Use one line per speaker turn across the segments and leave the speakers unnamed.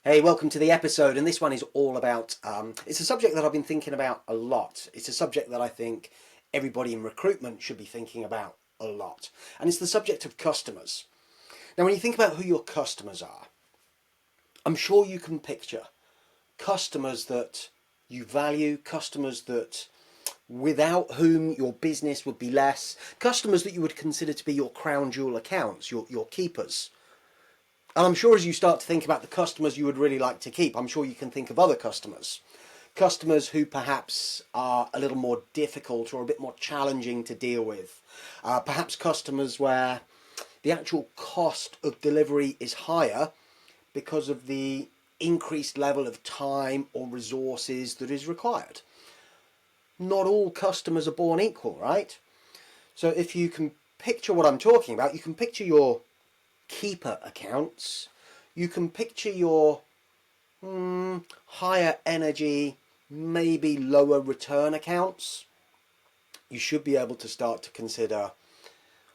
Hey, welcome to the episode, and this one is all about, it's a subject that I've been thinking about a lot. It's a subject that I think everybody in recruitment should be thinking about a lot, and it's the subject of customers. Now, when you think about who your customers are, I'm sure you can picture customers that you value, customers that without whom your business would be less, customers that you would consider to be your crown jewel accounts, your keepers. And I'm sure as you start to think about the customers you would really like to keep, I'm sure you can think of other customers. Customers who perhaps are a little more difficult or a bit more challenging to deal with. Perhaps customers where the actual cost of delivery is higher because of the increased level of time or resources that is required. Not all customers are born equal, right? So if you can picture what I'm talking about, you can picture your keeper accounts, you can picture your higher energy, maybe lower return accounts. You should be able to start to consider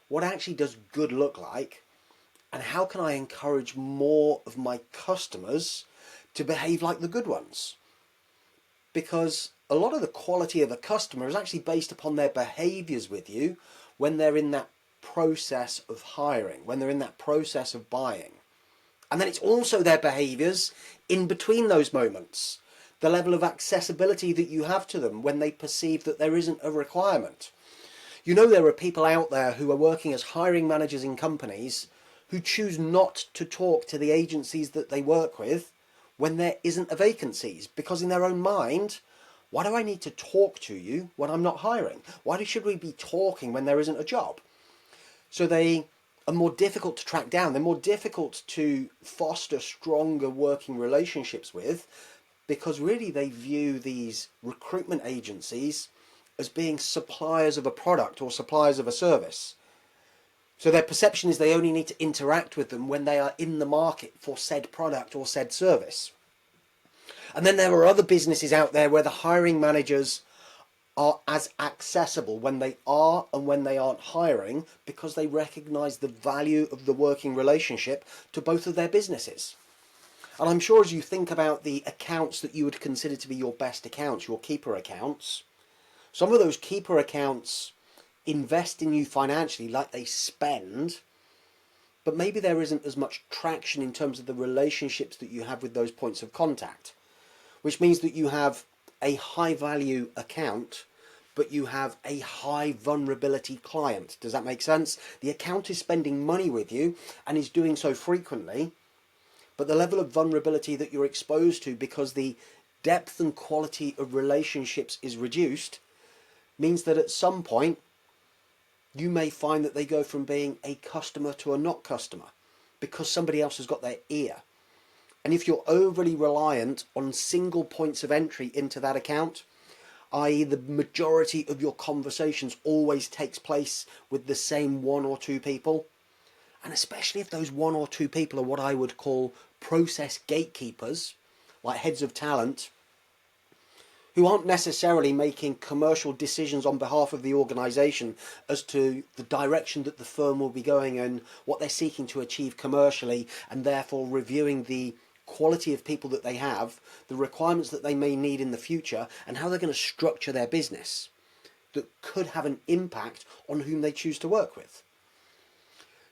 what actually does good look like, and how can I encourage more of my customers to behave like the good ones? Because a lot of the quality of a customer is actually based upon their behaviors with you when they're in that process of hiring, when they're in that process of buying. And then it's also their behaviors in between those moments, the level of accessibility that you have to them when they perceive that there isn't a requirement. You know, there are people out there who are working as hiring managers in companies who choose not to talk to the agencies that they work with when there isn't a vacancies, because in their own mind, why do I need to talk to you when I'm not hiring? Why should we be talking when there isn't a job? So they are more difficult to track down. They're more difficult to foster stronger working relationships with, because really they view these recruitment agencies as being suppliers of a product or suppliers of a service. So their perception is they only need to interact with them when they are in the market for said product or said service. And then there are other businesses out there where the hiring managers are as accessible when they are and when they aren't hiring, because they recognize the value of the working relationship to both of their businesses. And I'm sure as you think about the accounts that you would consider to be your best accounts, your keeper accounts, some of those keeper accounts invest in you financially like they spend, but maybe there isn't as much traction in terms of the relationships that you have with those points of contact, which means that you have a high value account, but you have a high vulnerability client. Does that make sense? The account is spending money with you and is doing so frequently, but the level of vulnerability that you're exposed to, because the depth and quality of relationships is reduced, means that at some point you may find that they go from being a customer to a not customer because somebody else has got their ear. And if you're overly reliant on single points of entry into that account, i.e. the majority of your conversations always takes place with the same one or two people, and especially if those one or two people are what I would call process gatekeepers, like heads of talent, who aren't necessarily making commercial decisions on behalf of the organisation as to the direction that the firm will be going and what they're seeking to achieve commercially, and therefore reviewing the quality of people that they have, the requirements that they may need in the future, and how they're going to structure their business that could have an impact on whom they choose to work with.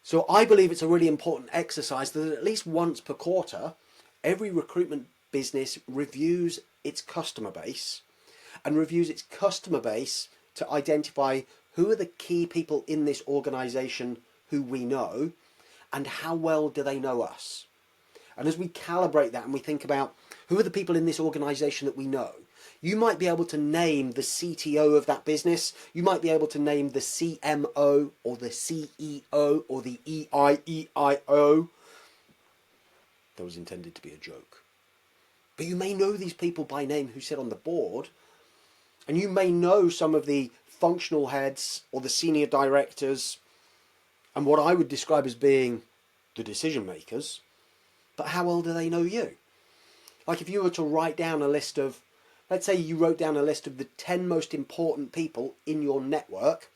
So I believe it's a really important exercise that at least once per quarter, every recruitment business reviews its customer base, and reviews its customer base to identify who are the key people in this organisation who we know, and how well do they know us. And as we calibrate that and we think about who are the people in this organisation that we know, you might be able to name the CTO of that business, you might be able to name the CMO or the CEO or the EIEIO. That was intended to be a joke. But you may know these people by name who sit on the board, and you may know some of the functional heads or the senior directors and what I would describe as being the decision makers. But how well do they know you? Like if you were to write down a list of, let's say you wrote down a list of the 10 most important people in your network,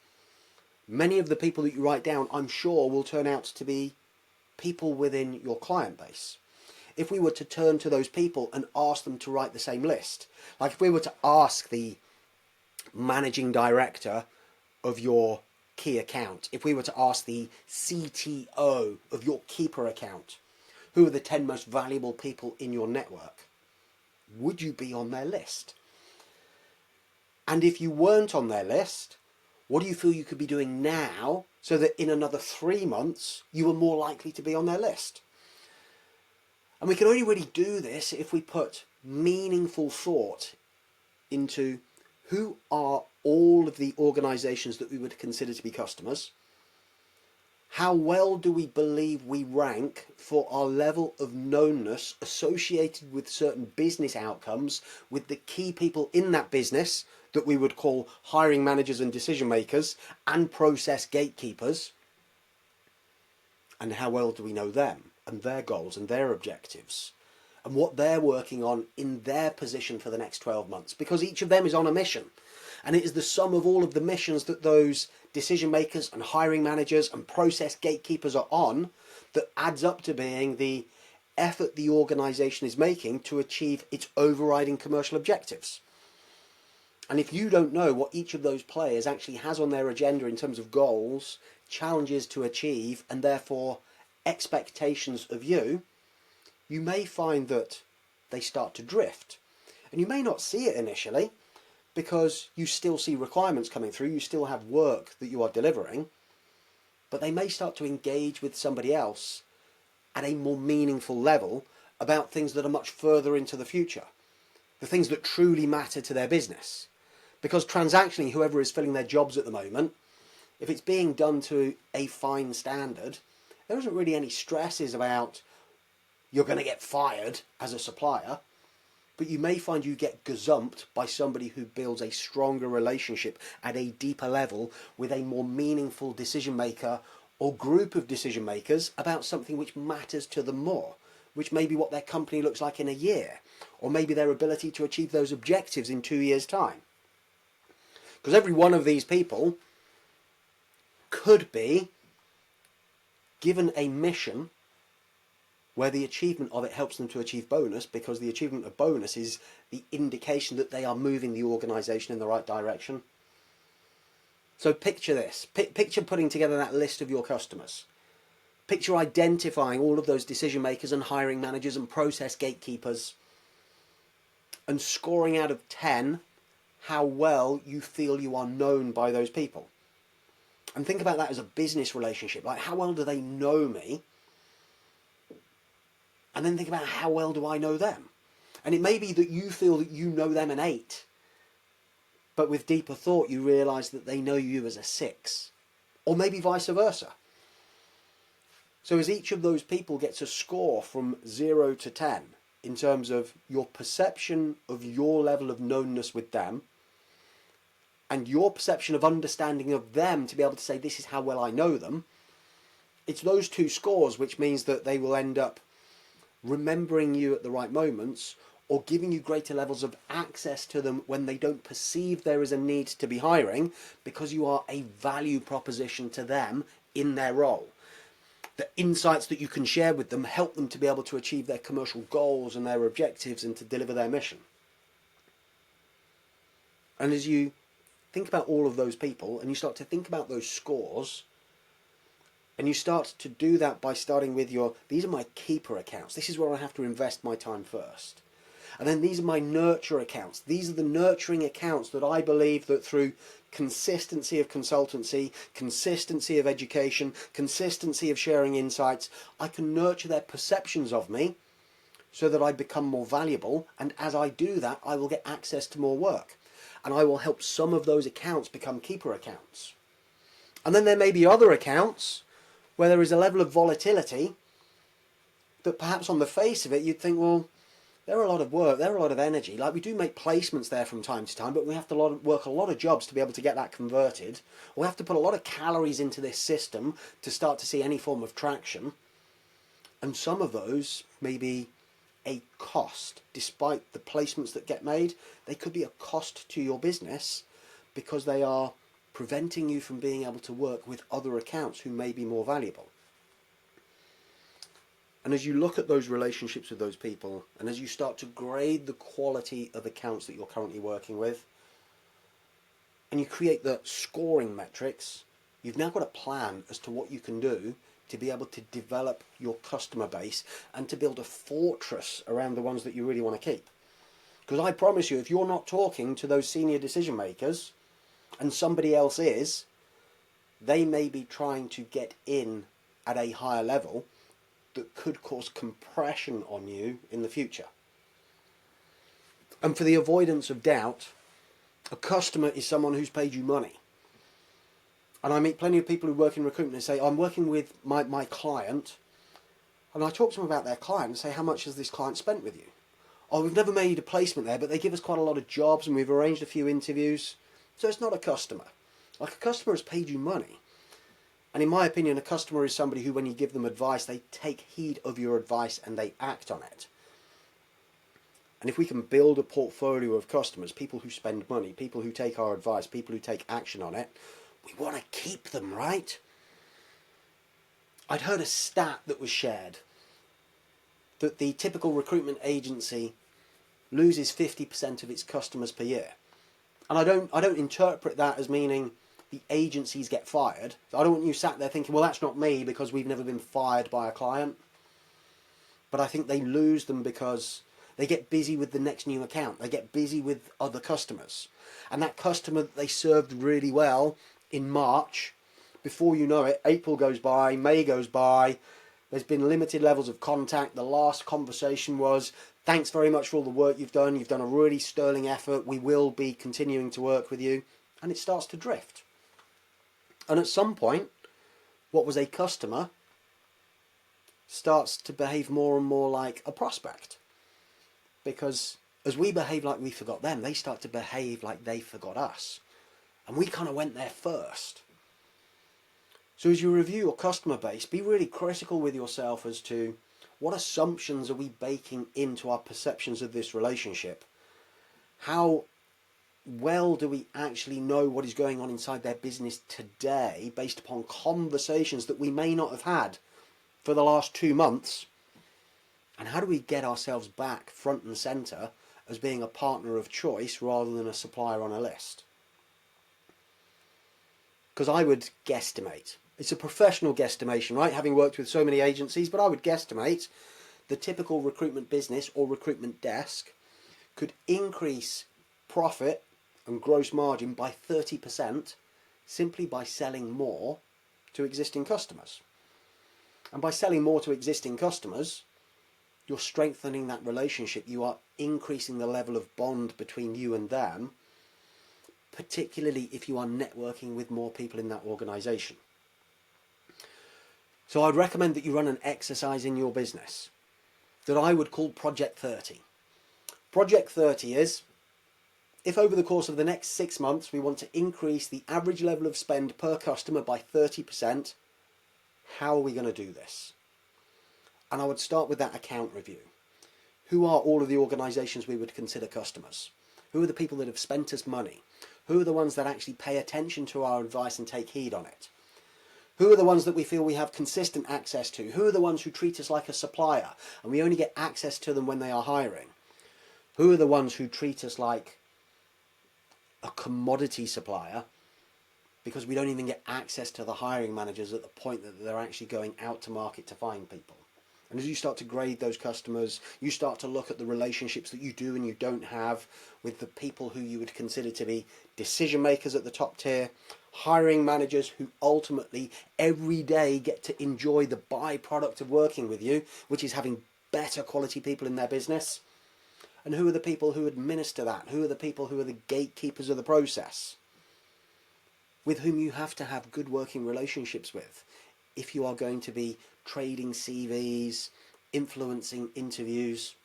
many of the people that you write down, I'm sure, will turn out to be people within your client base. if we were to turn to those people and ask them to write the same list. Like if we were to ask the managing director of your key account, if we were to ask the CTO of your keeper account, who are the 10 most valuable people in your network, would you be on their list? And if you weren't on their list, what do you feel you could be doing now so that in another 3 months you are more likely to be on their list? And we can only really do this if we put meaningful thought into who are all of the organizations that we would consider to be customers. How well do we believe we rank for our level of knownness associated with certain business outcomes with the key people in that business that we would call hiring managers and decision makers and process gatekeepers? And how well do we know them and their goals and their objectives and what they're working on in their position for the next 12 months? Because each of them is on a mission, and it is the sum of all of the missions that those decision makers and hiring managers and process gatekeepers are on that adds up to being the effort the organization is making to achieve its overriding commercial objectives. And if you don't know what each of those players actually has on their agenda in terms of goals, challenges to achieve, and therefore expectations of you, you may find that they start to drift. And you may not see it initially because you still see requirements coming through, you still have work that you are delivering, but they may start to engage with somebody else at a more meaningful level about things that are much further into the future, the things that truly matter to their business. Because transactionally, whoever is filling their jobs at the moment, if it's being done to a fine standard, there isn't really any stresses about you're going to get fired as a supplier, but you may find you get gazumped by somebody who builds a stronger relationship at a deeper level with a more meaningful decision maker or group of decision makers about something which matters to them more, which may be what their company looks like in a year, or maybe their ability to achieve those objectives in 2 years' time. Because every one of these people could be given a mission where the achievement of it helps them to achieve bonus, because the achievement of bonus is the indication that they are moving the organisation in the right direction. So picture this. Picture putting together that list of your customers. Picture identifying all of those decision makers and hiring managers and process gatekeepers and scoring out of 10 how well you feel you are known by those people. And think about that as a business relationship. Like, how well do they know me? And then think about how well do I know them? And it may be that you feel that you know them an 8, but with deeper thought you realise that they know you as a 6, or maybe vice versa. So as each of those people gets a score from 0 to 10 in terms of your perception of your level of knownness with them and your perception of understanding of them to be able to say this is how well I know them, it's those two scores which means that they will end up remembering you at the right moments or giving you greater levels of access to them when they don't perceive there is a need to be hiring, because you are a value proposition to them in their role. The insights that you can share with them help them to be able to achieve their commercial goals and their objectives and to deliver their mission. And as you think about all of those people and you start to think about those scores, and you start to do that by starting with these are my keeper accounts. This is where I have to invest my time first. And then these are my nurture accounts. These are the nurturing accounts that I believe that through consistency of consultancy, consistency of education, consistency of sharing insights, I can nurture their perceptions of me so that I become more valuable. And as I do that, I will get access to more work. And I will help some of those accounts become keeper accounts. And then there may be other accounts where there is a level of volatility that perhaps on the face of it you'd think, well, they're a lot of work, they're a lot of energy. Like, we do make placements there from time to time, but we have to work a lot of jobs to be able to get that converted. Or we have to put a lot of calories into this system to start to see any form of traction. And some of those may be a cost. Despite the placements that get made, they could be a cost to your business because they are preventing you from being able to work with other accounts who may be more valuable. And as you look at those relationships with those people, and as you start to grade the quality of accounts that you're currently working with, and you create the scoring metrics, you've now got a plan as to what you can do to be able to develop your customer base and to build a fortress around the ones that you really want to keep. Because I promise you, if you're not talking to those senior decision makers and somebody else is, they may be trying to get in at a higher level that could cause compression on you in the future. And for the avoidance of doubt, a customer is someone who's paid you money. And I meet plenty of people who work in recruitment and say, I'm working with my client, and I talk to them about their client and say, how much has this client spent with you? Oh, we've never made a placement there, but they give us quite a lot of jobs and we've arranged a few interviews. So it's not a customer. Like, a customer has paid you money. And in my opinion, a customer is somebody who, when you give them advice, they take heed of your advice and they act on it. And if we can build a portfolio of customers, people who spend money, people who take our advice, people who take action on it, we want to keep them, right? I'd heard a stat that was shared that the typical recruitment agency loses 50% of its customers per year. And I don't interpret that as meaning the agencies get fired. I don't want you sat there thinking, well, that's not me because we've never been fired by a client. But I think they lose them because they get busy with the next new account. They get busy with other customers. And that customer that they served really well in March, before you know it, April goes by, May goes by, there's been limited levels of contact. The last conversation was, thanks very much for all the work you've done. You've done a really sterling effort. We will be continuing to work with you. And it starts to drift. And at some point, what was a customer starts to behave more and more like a prospect. Because as we behave like we forgot them, they start to behave like they forgot us. And we kind of went there first. So as you review your customer base, be really critical with yourself as to what assumptions are we baking into our perceptions of this relationship? How well do we actually know what is going on inside their business today based upon conversations that we may not have had for the last 2 months? And how do we get ourselves back front and centre as being a partner of choice rather than a supplier on a list? Because I would guesstimate, it's a professional guesstimation, right? Having worked with so many agencies, but I would guesstimate the typical recruitment business or recruitment desk could increase profit and gross margin by 30% simply by selling more to existing customers. And by selling more to existing customers, you're strengthening that relationship. You are increasing the level of bond between you and them, particularly if you are networking with more people in that organisation. So I'd recommend that you run an exercise in your business that I would call Project 30. Project 30 is, if over the course of the next 6 months we want to increase the average level of spend per customer by 30%, how are we going to do this? And I would start with that account review. Who are all of the organisations we would consider customers? Who are the people that have spent us money? Who are the ones that actually pay attention to our advice and take heed on it? Who are the ones that we feel we have consistent access to? Who are the ones who treat us like a supplier and we only get access to them when they are hiring? Who are the ones who treat us like a commodity supplier because we don't even get access to the hiring managers at the point that they're actually going out to market to find people? And as you start to grade those customers, you start to look at the relationships that you do and you don't have with the people who you would consider to be decision makers at the top tier, hiring managers who ultimately every day get to enjoy the byproduct of working with you, which is having better quality people in their business. And who are the people who administer that? Who are the people who are the gatekeepers of the process? With whom you have to have good working relationships with if you are going to be trading CVs, influencing interviews,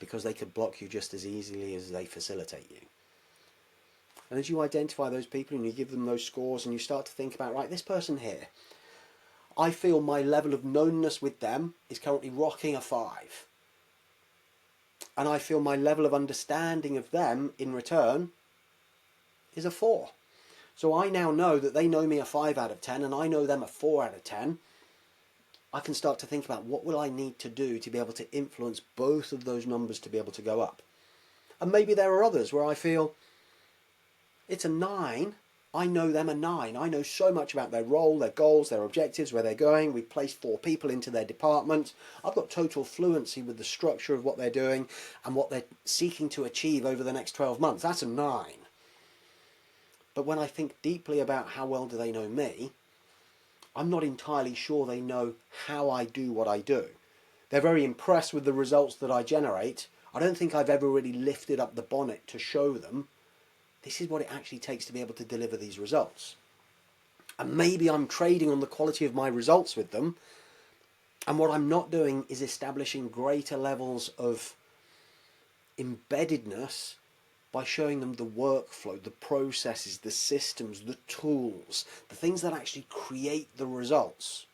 because they could block you just as easily as they facilitate you. And as you identify those people and you give them those scores and you start to think about, right, this person here, I feel my level of knownness with them is currently rocking a 5. And I feel my level of understanding of them in return is a 4. So I now know that they know me a 5 out of 10 and I know them a 4 out of 10. I can start to think about what will I need to do to be able to influence both of those numbers to be able to go up. And maybe there are others where I feel it's a 9. I know them a 9. I know so much about their role, their goals, their objectives, where they're going. We've placed 4 people into their department. I've got total fluency with the structure of what they're doing and what they're seeking to achieve over the next 12 months. That's a 9. But when I think deeply about how well do they know me, I'm not entirely sure they know how I do what I do. They're very impressed with the results that I generate. I don't think I've ever really lifted up the bonnet to show them this is what it actually takes to be able to deliver these results. And maybe I'm trading on the quality of my results with them, and what I'm not doing is establishing greater levels of embeddedness by showing them the workflow, the processes, the systems, the tools, the things that actually create the results.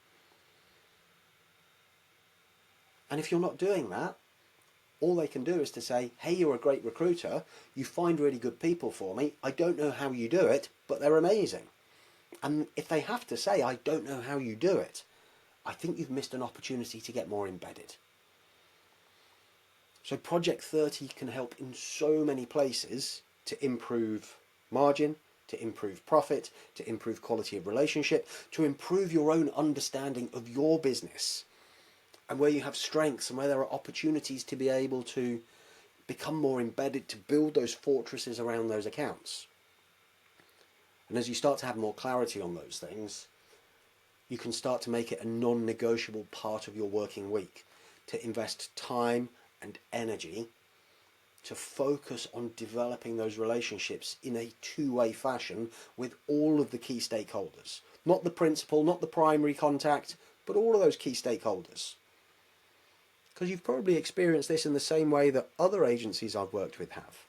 And if you're not doing that, all they can do is to say, hey, you're a great recruiter, you find really good people for me, I don't know how you do it, but they're amazing. And if they have to say, I don't know how you do it, I think you've missed an opportunity to get more embedded. So Project 30 can help in so many places to improve margin, to improve profit, to improve quality of relationship, to improve your own understanding of your business and where you have strengths and where there are opportunities to be able to become more embedded, to build those fortresses around those accounts. And as you start to have more clarity on those things, you can start to make it a non-negotiable part of your working week, to invest time and energy to focus on developing those relationships in a two-way fashion with all of the key stakeholders. Not the principal, not the primary contact, but all of those key stakeholders. Because you've probably experienced this in the same way that other agencies I've worked with have.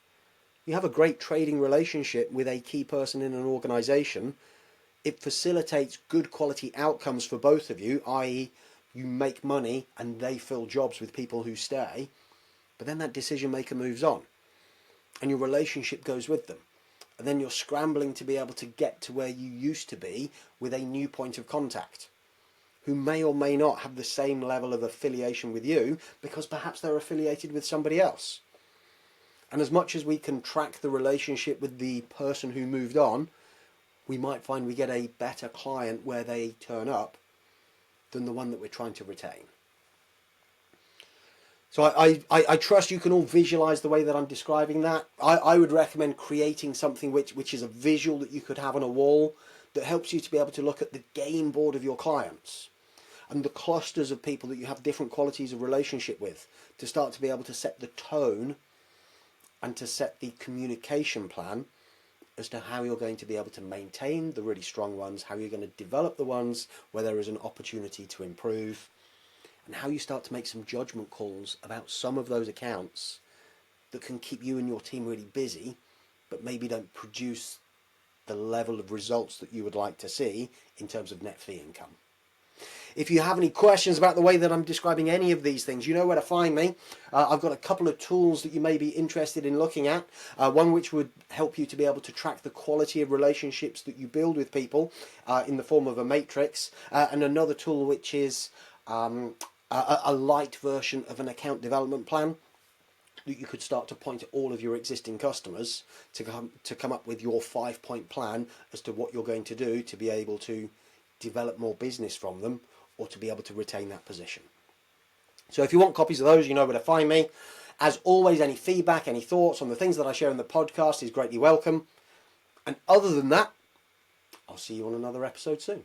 You have a great trading relationship with a key person in an organisation. It facilitates good quality outcomes for both of you, i.e. you make money and they fill jobs with people who stay. But then that decision maker moves on and your relationship goes with them. And then you're scrambling to be able to get to where you used to be with a new point of contact, who may or may not have the same level of affiliation with you because perhaps they're affiliated with somebody else. And as much as we can track the relationship with the person who moved on, we might find we get a better client where they turn up than the one that we're trying to retain. So I trust you can all visualize the way that I'm describing that. I would recommend creating something which is a visual that you could have on a wall that helps you to be able to look at the game board of your clients and the clusters of people that you have different qualities of relationship with, to start to be able to set the tone and to set the communication plan as to how you're going to be able to maintain the really strong ones, how you're going to develop the ones where there is an opportunity to improve, and how you start to make some judgment calls about some of those accounts that can keep you and your team really busy, but maybe don't produce the level of results that you would like to see in terms of net fee income. If you have any questions about the way that I'm describing any of these things, you know where to find me. I've got a couple of tools that you may be interested in looking at. One which would help you to be able to track the quality of relationships that you build with people in the form of a matrix, and another tool which is a light version of an account development plan that you could start to point at all of your existing customers to come up with your 5-point plan as to what you're going to do to be able to develop more business from them or to be able to retain that position. So if you want copies of those, you know where to find me. As always, any feedback, any thoughts on the things that I share in the podcast is greatly welcome. And other than that, I'll see you on another episode soon.